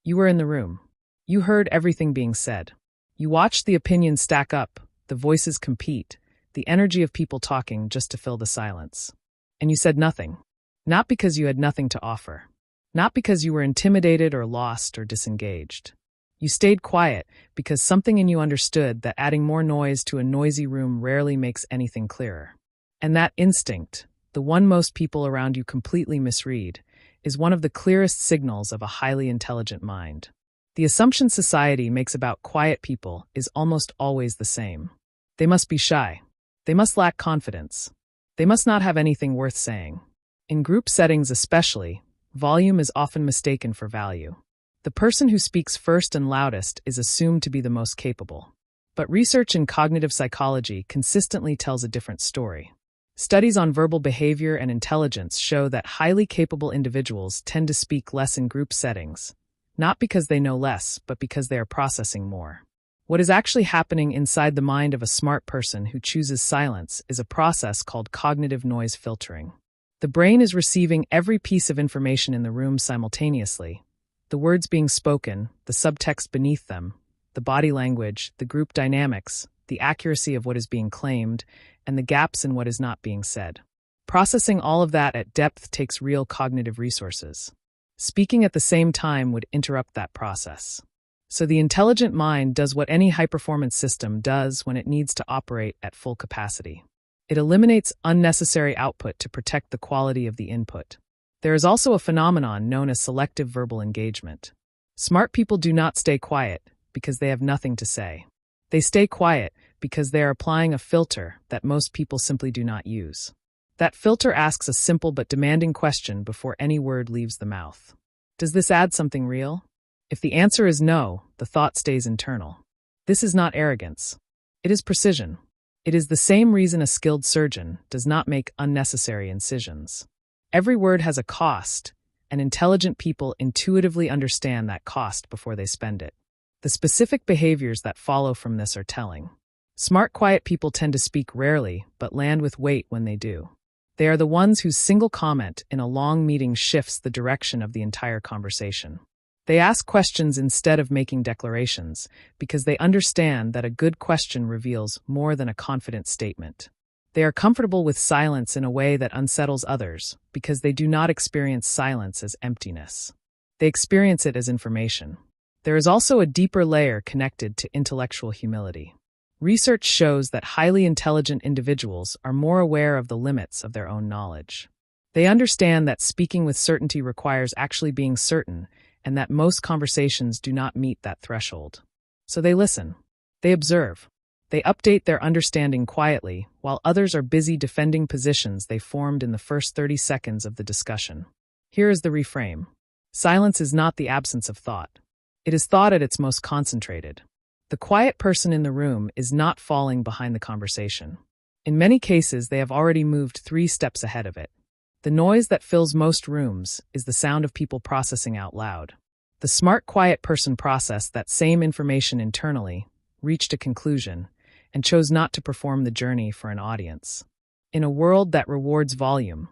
You were in the room. You heard everything being said. You watched the opinions stack up, the voices compete, the energy of people talking just to fill the silence. And you said nothing. Not because you had nothing to offer. Not because you were intimidated or lost or disengaged. You stayed quiet because something in you understood that adding more noise to a noisy room rarely makes anything clearer. And that instinct, the one most people around you completely misread, is one of the clearest signals of a highly intelligent mind. The assumption society makes about quiet people is almost always the same. They must be shy. They must lack confidence. They must not have anything worth saying. In group settings especially, volume is often mistaken for value. The person who speaks first and loudest is assumed to be the most capable. But research in cognitive psychology consistently tells a different story. Studies on verbal behavior and intelligence show that highly capable individuals tend to speak less in group settings, not because they know less, but because they are processing more. What is actually happening inside the mind of a smart person who chooses silence is a process called cognitive noise filtering. The brain is receiving every piece of information in the room simultaneously. The words being spoken, the subtext beneath them, the body language, the group dynamics, the accuracy of what is being claimed, and the gaps in what is not being said. Processing all of that at depth takes real cognitive resources. Speaking at the same time would interrupt that process. So the intelligent mind does what any high-performance system does when it needs to operate at full capacity. It eliminates unnecessary output to protect the quality of the input. There is also a phenomenon known as selective verbal engagement. Smart people do not stay quiet because they have nothing to say. They stay quiet because they are applying a filter that most people simply do not use. That filter asks a simple but demanding question before any word leaves the mouth. Does this add something real? If the answer is no, the thought stays internal. This is not arrogance. It is precision. It is the same reason a skilled surgeon does not make unnecessary incisions. Every word has a cost, and intelligent people intuitively understand that cost before they spend it. The specific behaviors that follow from this are telling. Smart, quiet people tend to speak rarely, but land with weight when they do. They are the ones whose single comment in a long meeting shifts the direction of the entire conversation. They ask questions instead of making declarations, because they understand that a good question reveals more than a confident statement. They are comfortable with silence in a way that unsettles others, because they do not experience silence as emptiness. They experience it as information. There is also a deeper layer connected to intellectual humility. Research shows that highly intelligent individuals are more aware of the limits of their own knowledge. They understand that speaking with certainty requires actually being certain, and that most conversations do not meet that threshold. So they listen. They observe. They update their understanding quietly, while others are busy defending positions they formed in the first 30 seconds of the discussion. Here is the reframe. Silence is not the absence of thought. It is thought at its most concentrated. The quiet person in the room is not falling behind the conversation. In many cases, they have already moved 3 steps ahead of it. The noise that fills most rooms is the sound of people processing out loud. The smart, quiet person processed that same information internally, reached a conclusion, and chose not to perform the journey for an audience. In a world that rewards volume,